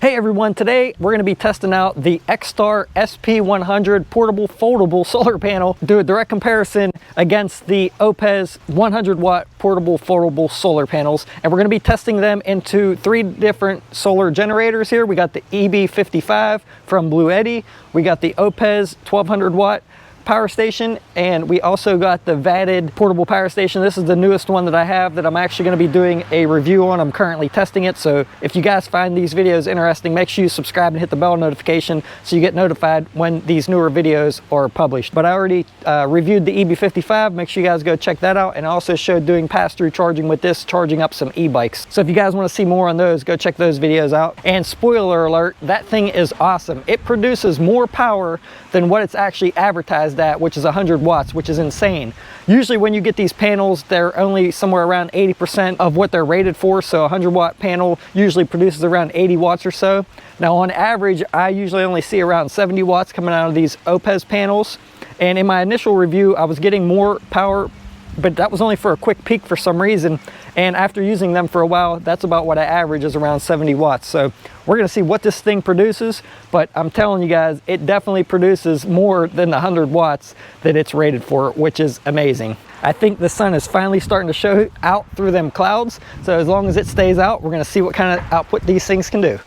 Hey everyone, today we're going to be testing out the XTAR SP100 portable foldable solar panel, do a direct comparison against the Oupes 100 watt portable foldable solar panels, and we're going to be testing them into 3 different solar generators here. We got the EB55 from Bluetti, we got the Oupes 1200 watt power station, and we also got the VATID portable power station. This is the newest one that I have that I'm actually going to be doing a review on. I'm currently testing it, so if you guys find these videos interesting, make sure you subscribe and hit the bell notification so you get notified when these newer videos are published. But I already reviewed the EB55. Make sure you guys go check that out, and I also showed doing pass-through charging with this, charging up some e-bikes. So if you guys want to see more on those, go check those videos out. And spoiler alert, that thing is awesome. It produces more power than what it's actually advertised at, which is 100 watts, which is insane. Usually when you get these panels, they're only somewhere around 80% of what they're rated for. So a 100 watt panel usually produces around 80 watts or so. Now on average, I usually only see around 70 watts coming out of these Oupes panels. And in my initial review, I was getting more power, but that was only for a quick peak for some reason. And after using them for a while, that's about what I average, is around 70 watts. So we're gonna see what this thing produces, but I'm telling you guys, it definitely produces more than the 100 watts that it's rated for, which is amazing. I think the sun is finally starting to show out through them clouds. So as long as it stays out, we're gonna see what kind of output these things can do.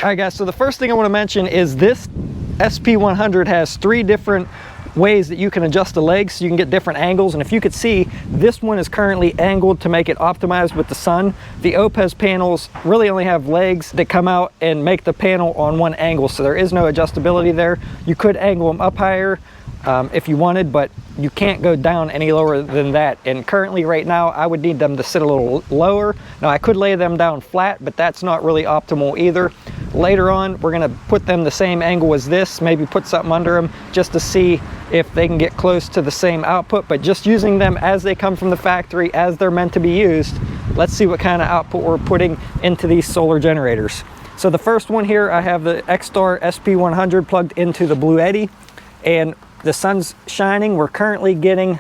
All right guys, so the first thing I wanna mention is this SP100 has 3 different ways that you can adjust the legs so you can get different angles. And if you could see, this one is currently angled to make it optimized with the sun. The Oupes panels really only have legs that come out and make the panel on one angle, so there is no adjustability there. You could angle them up higher if you wanted, but you can't go down any lower than that. And currently right now I would need them to sit a little lower. Now I could lay them down flat, but that's not really optimal either. Later on, we're gonna put them the same angle as this, maybe put something under them just to see if they can get close to the same output. But just using them as they come from the factory, as they're meant to be used, let's see what kind of output we're putting into these solar generators. So the first one here, I have the XTAR SP100 plugged into the Bluetti, and the sun's shining. We're currently getting,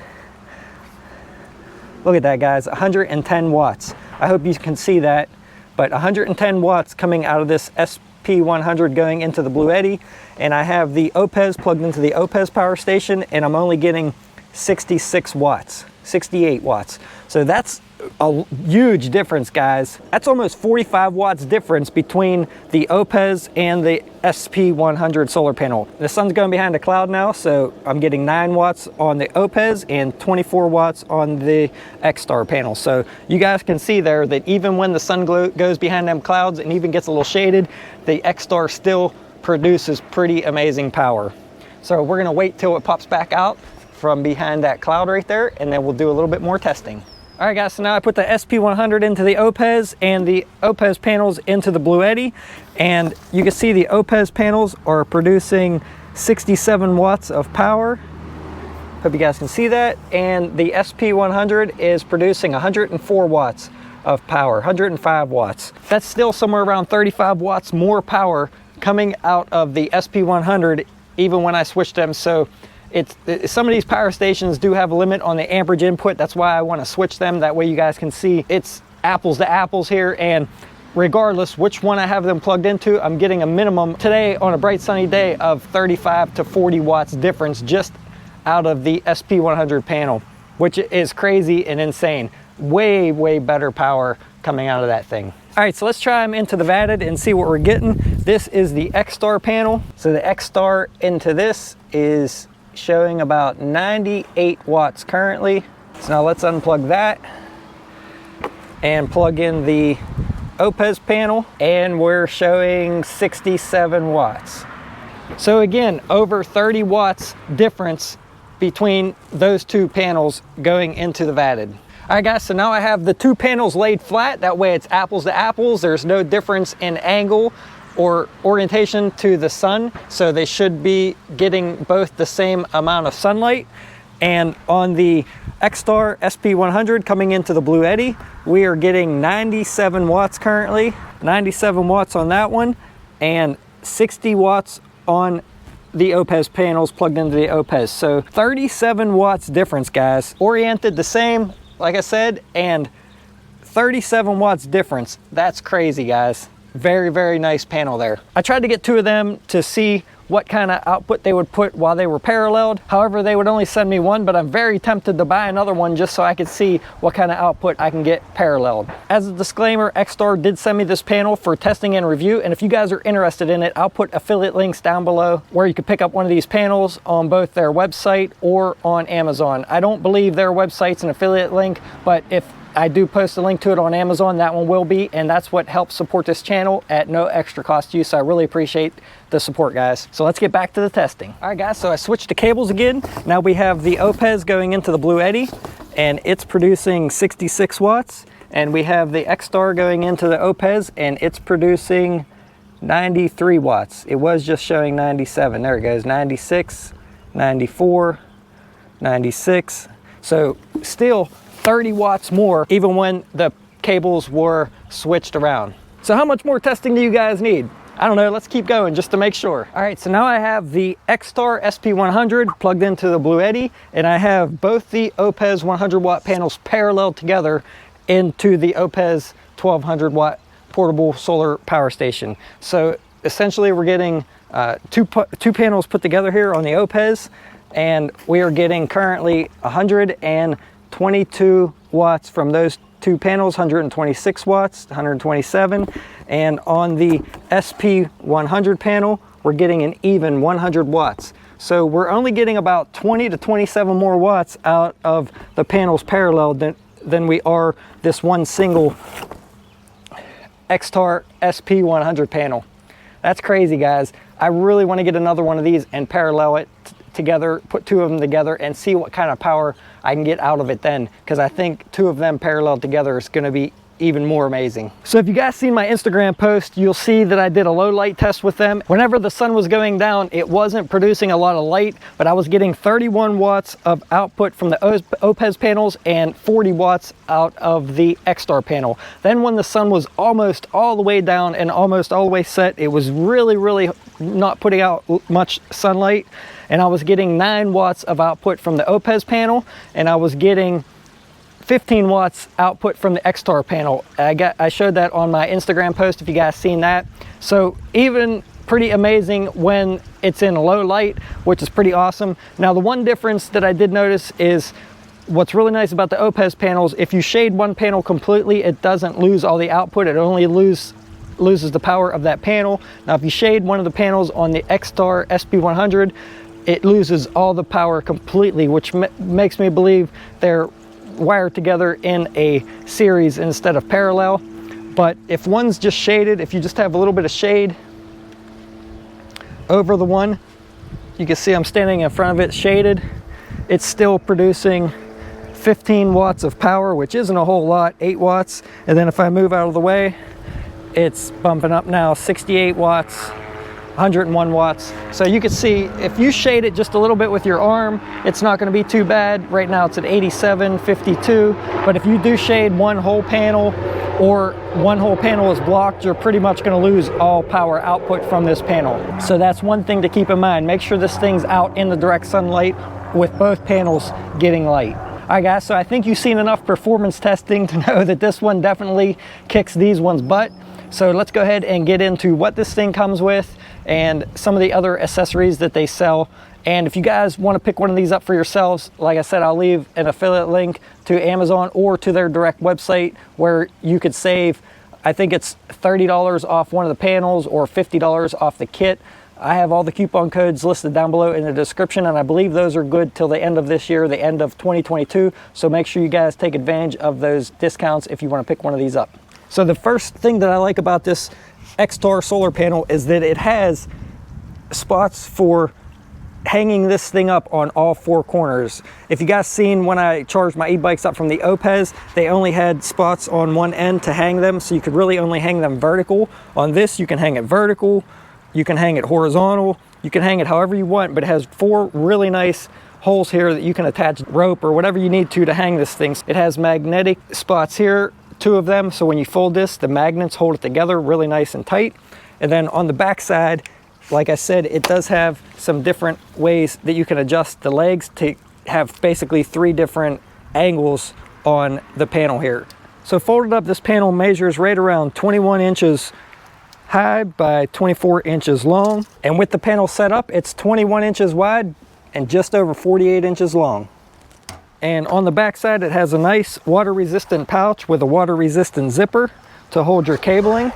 look at that guys, 110 watts. I hope you can see that. But 110 watts coming out of this SP100 going into the Bluetti, and I have the Oupes plugged into the Oupes power station, and I'm only getting 66 watts, 68 watts. So that's a huge difference, guys. That's almost 45 watts difference between the Oupes and the SP100 solar panel. The sun's going behind a cloud now, so I'm getting 9 watts on the Oupes and 24 watts on the XTAR panel. So you guys can see there that even when the sun goes behind them clouds and even gets a little shaded, the XTAR still produces pretty amazing power. So we're gonna wait till it pops back out from behind that cloud right there, and then we'll do a little bit more testing. All right guys, so now I put the SP100 into the Oupes and the Oupes panels into the Bluetti, and you can see the Oupes panels are producing 67 watts of power. Hope you guys can see that. And the SP100 is producing 104 watts of power, 105 watts. That's still somewhere around 35 watts more power coming out of the SP100 even when I switched them. So some of these power stations do have a limit on the amperage input. That's why I want to switch them. That way you guys can see it's apples to apples here. And regardless which one I have them plugged into, I'm getting a minimum today on a bright sunny day of 35 to 40 watts difference just out of the SP100 panel, which is crazy and insane. Way, way better power coming out of that thing. All right, so let's try them into the VATID and see what we're getting. This is the XTAR panel. So the XTAR into this is showing about 98 watts currently. So now let's unplug that and plug in the Oupes panel, and we're showing 67 watts. So again, over 30 watts difference between those 2 panels going into the VATID. All right guys, so now I have the 2 panels laid flat. That way it's apples to apples. There's no difference in angle or orientation to the sun, so they should be getting both the same amount of sunlight. And on the XTAR SP100 coming into the Bluetti, we are getting 97 watts currently, 97 watts on that one, and 60 watts on the Oupes panels plugged into the Oupes. So 37 watts difference, guys. Oriented the same, like I said, and 37 watts difference. That's crazy, guys. Very, very nice panel there. I tried to get 2 of them to see what kind of output they would put while they were paralleled. However, they would only send me one, but I'm very tempted to buy another one just so I could see what kind of output I can get paralleled. As a disclaimer, XTAR did send me this panel for testing and review, and if you guys are interested in it, I'll put affiliate links down below where you can pick up one of these panels on both their website or on Amazon. I don't believe their website's an affiliate link, but if I do post a link to it on Amazon, that one will be, and that's what helps support this channel at no extra cost to you, so I really appreciate the support, guys. So let's get back to the testing. All right, guys, so I switched to cables again. Now we have the Oupes going into the Bluetti, and it's producing 66 watts, and we have the XTAR going into the Oupes, and it's producing 93 watts. It was just showing 97. There it goes, 96, 94, 96. So still 30 watts more, even when the cables were switched around. So how much more testing do you guys need? I don't know, let's keep going just to make sure. All right, so now I have the XTAR SP100 plugged into the Bluetti, and I have both the Oupes 100 watt panels paralleled together into the Oupes 1200 watt portable solar power station. So essentially we're getting two panels put together here on the Oupes, and we are getting currently 122 watts from those 2 panels, 126 watts, 127, and on the SP100 panel, we're getting an even 100 watts. So we're only getting about 20 to 27 more watts out of the panels parallel than we are this one single XTAR SP100 panel. That's crazy, guys. I really want to get another one of these and parallel it together, put 2 of them together and see what kind of power I can get out of it then, because I think 2 of them paralleled together is going to be even more amazing. So if you guys seen my Instagram post, you'll see that I did a low light test with them. Whenever the sun was going down, it wasn't producing a lot of light, but I was getting 31 watts of output from the Oupes panels and 40 watts out of the XTAR panel. Then when the sun was almost all the way down and almost all the way set, it was really not putting out much sunlight, and I was getting 9 watts of output from the Oupes panel, and I was getting 15 watts output from the XTAR panel. I showed that on my Instagram post if you guys seen that. So even pretty amazing when it's in low light, which is pretty awesome. Now the one difference that I did notice is what's really nice about the Oupes panels, if you shade one panel completely, it doesn't lose all the output, it only loses the power of that panel. Now if you shade one of the panels on the XTAR SP100, it loses all the power completely, which makes me believe they're wired together in a series instead of parallel. But if one's just shaded, if you just have a little bit of shade over the one, you can see I'm standing in front of it shaded, it's still producing 15 watts of power, which isn't a whole lot, 8 watts. And then if I move out of the way, it's bumping up now, 68 watts, 101 watts. So you can see if you shade it just a little bit with your arm, it's not going to be too bad. Right now it's at 87, 52, but if you do shade one whole panel, or one whole panel is blocked, you're pretty much going to lose all power output from this panel. So that's one thing to keep in mind. Make sure this thing's out in the direct sunlight with both panels getting light. All right, guys, so I think you've seen enough performance testing to know that this one definitely kicks these ones butt. So let's go ahead and get into what this thing comes with and some of the other accessories that they sell. And if you guys want to pick one of these up for yourselves, like I said, I'll leave an affiliate link to Amazon or to their direct website where you could save, I think it's $30 off one of the panels or $50 off the kit. I have all the coupon codes listed down below in the description, and I believe those are good till the end of this year, the end of 2022. So make sure you guys take advantage of those discounts if you want to pick one of these up. So the first thing that I like about this XTAR solar panel is that it has spots for hanging this thing up on all 4 corners. If you guys seen when I charged my e-bikes up from the Oupes, they only had spots on one end to hang them, so you could really only hang them vertical. On this, you can hang it vertical, you can hang it horizontal, you can hang it however you want, but it has 4 really nice holes here that you can attach rope or whatever you need to hang this thing. It has magnetic spots here, 2 of them, so when you fold this, the magnets hold it together really nice and tight. And then on the back side, like I said, it does have some different ways that you can adjust the legs to have basically 3 different angles on the panel here. So folded up, this panel measures right around 21 inches high by 24 inches long. And with the panel set up, it's 21 inches wide and just over 48 inches long. And on the back side, it has a nice water-resistant pouch with a water-resistant zipper to hold your cabling.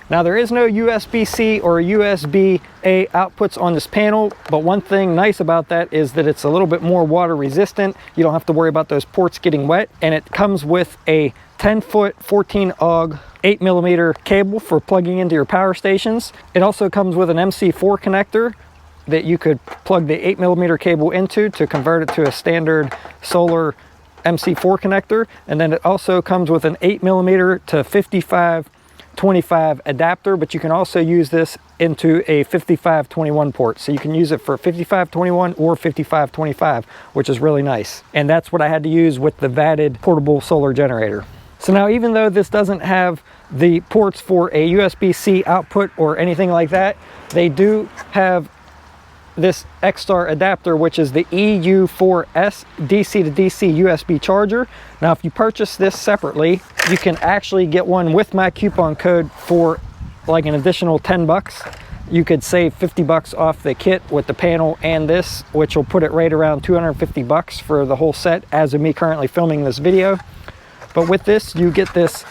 Now, there is no USB-C or USB-A outputs on this panel, but one thing nice about that is that it's a little bit more water-resistant. You don't have to worry about those ports getting wet, and it comes with a 10-foot 14-AUG 8mm cable for plugging into your power stations. It also comes with an MC4 connector that you could plug the 8mm cable into to convert it to a standard solar MC4 connector. And then it also comes with an 8mm to 55-25 adapter, but you can also use this into a 55-21 port. So you can use it for 55-21 or 55-25, which is really nice. And that's what I had to use with the VATID portable solar generator. So now, even though this doesn't have the ports for a USB-C output or anything like that, they do have this XTAR adapter, which is the EU4S DC to DC USB charger. Now, if you purchase this separately, you can actually get one with my coupon code for like an additional 10 bucks. You could save 50 bucks off the kit with the panel and this, which will put it right around 250 bucks for the whole set as of me currently filming this video. But with this, you get this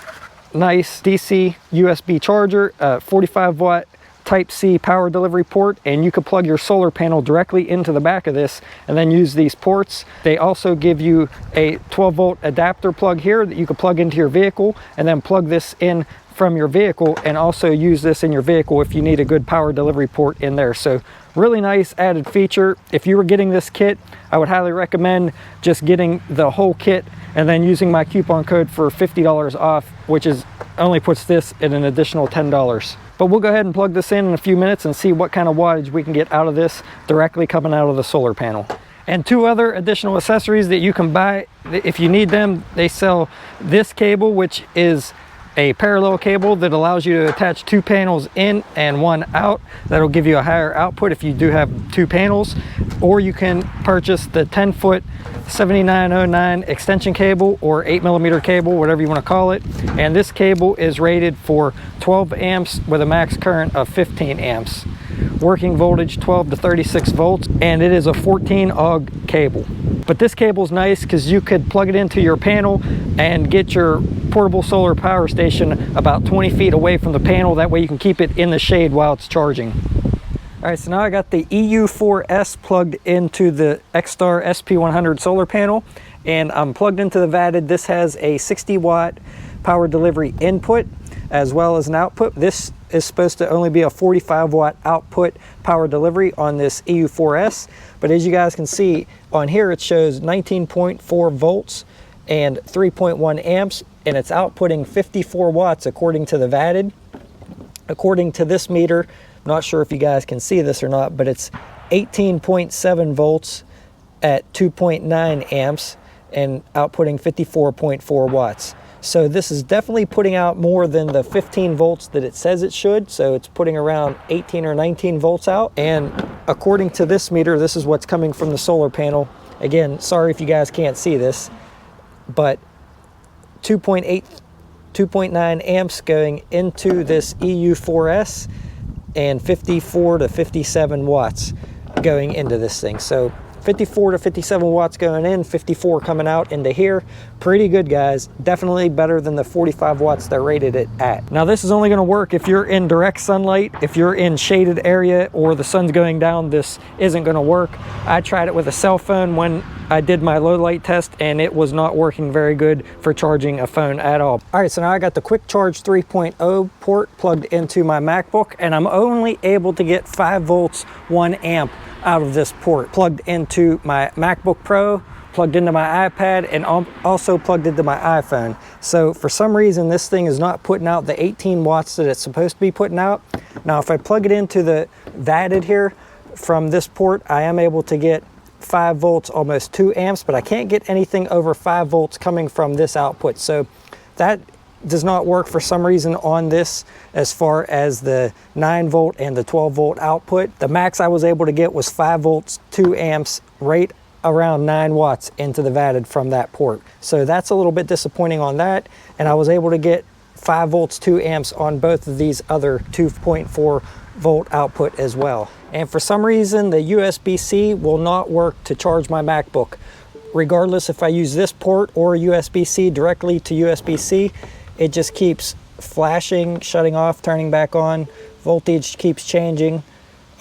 nice DC USB charger, 45 watt Type-C power delivery port, and you could plug your solar panel directly into the back of this and then use these ports. They also give you a 12-volt adapter plug here that you could plug into your vehicle and then plug this in from your vehicle and also use this in your vehicle if you need a good power delivery port in there. So really nice added feature. If you were getting this kit, I would highly recommend just getting the whole kit and then using my coupon code for $50 off, which is only puts this at an additional $10. But we'll go ahead and plug this in a few minutes and see what kind of wattage we can get out of this directly coming out of the solar panel. And two other additional accessories that you can buy if you need them. They sell this cable, which is a parallel cable that allows you to attach two panels in and one out. That'll give you a higher output if you do have two panels. Or you can purchase the 10-foot 7909 extension cable or 8mm cable, whatever you want to call it. And this cable is rated for 12 amps with a max current of 15 amps. Working voltage 12 to 36 volts, and it is a 14-AUG cable. But this cable's nice because you could plug it into your panel and get your portable solar power station about 20 feet away from the panel. That way you can keep it in the shade while it's charging. All right, so now I got the EU4S plugged into the XTAR SP100 solar panel, and I'm plugged into the VATID. This has a 60-watt power delivery input as well as an output. This is supposed to only be a 45-watt output power delivery on this EU4S, but as you guys can see on here, it shows 19.4 volts and 3.1 amps, and it's outputting 54 watts according to the VATID. According to this meter, not sure if you guys can see this or not, but it's 18.7 volts at 2.9 amps and outputting 54.4 watts. So this is definitely putting out more than the 15 volts that it says it should. So it's putting around 18 or 19 volts out. And according to this meter, this is what's coming from the solar panel. Again, sorry if you guys can't see this, but 2.9 amps going into this EU4S and 54 to 57 watts going into this thing. So 54 to 57 watts going in, 54 coming out into here. Pretty good, guys. Definitely better than the 45 watts they're rated it at. Now, this is only going to work if you're in direct sunlight. If you're in shaded area or the sun's going down, this isn't going to work. I tried it with a cell phone when I did my low light test, and it was not working very good for charging a phone at all. All right, so now I got the Quick Charge 3.0 port plugged into my MacBook, and I'm only able to get 5 volts, 1 amp out of this port. Plugged into my MacBook Pro, plugged into my iPad, and also plugged into my iPhone. So for some reason, this thing is not putting out the 18 watts that it's supposed to be putting out. Now, if I plug it into the VATID here from this port, I am able to get 5 volts, almost 2 amps, but I can't get anything over 5 volts coming from this output. So that does not work for some reason on this as far as the 9 volt and the 12 volt output. The max I was able to get was 5 volts, 2 amps, right around 9 watts into the VATID from that port. So that's a little bit disappointing on that. And I was able to get 5 volts 2 amps on both of these other 2.4 volt output as well. And for some reason the USB-C will not work to charge my MacBook. Regardless if I use this port or USB-C directly to USB-C, it just keeps flashing, shutting off, turning back on. Voltage keeps changing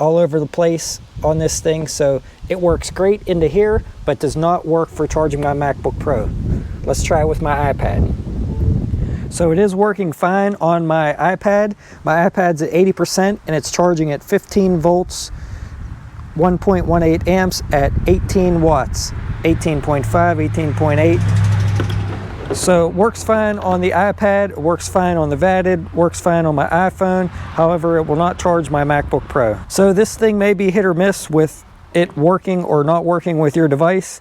all over the place on this thing, so it works great into here but does not work for charging my MacBook Pro. Let's try it with my iPad. So it is working fine on my iPad. My iPad's at 80% and it's charging at 15 volts, 1.18 amps at 18 watts, 18.5, 18.8. So it works fine on the iPad, it works fine on the VATID, works fine on my iPhone. However, it will not charge my MacBook Pro. So this thing may be hit or miss with it working or not working with your device.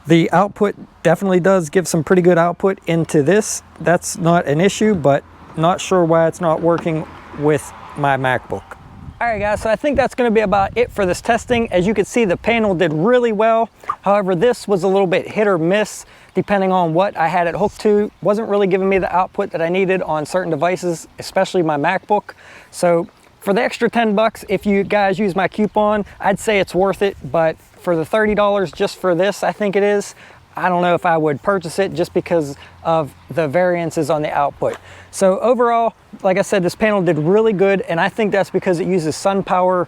The output definitely does give some pretty good output into this. That's not an issue, but not sure why it's not working with my MacBook. All right guys, so I think that's gonna be about it for this testing. As you can see, the panel did really well. However, this was a little bit hit or miss depending on what I had it hooked to. Wasn't really giving me the output that I needed on certain devices, especially my MacBook. So for the extra 10 bucks, if you guys use my coupon, I'd say it's worth it, but for the $30 just for this, I think it is, I don't know if I would purchase it just because of the variances on the output. So overall, like I said, this panel did really good, and I think that's because it uses sun power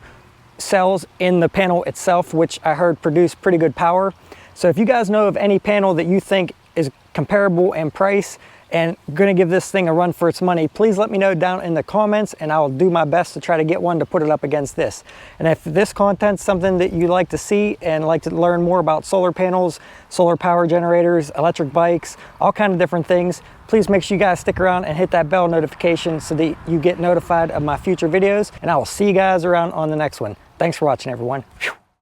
cells in the panel itself, which I heard produce pretty good power. So if you guys know of any panel that you think is comparable in price and gonna give this thing a run for its money, please let me know down in the comments and I'll do my best to try to get one to put it up against this. And if this content's something that you like to see and like to learn more about solar panels, solar power generators, electric bikes, all kind of different things, please make sure you guys stick around and hit that bell notification so that you get notified of my future videos, and I will see you guys around on the next one. Thanks for watching, everyone. Whew.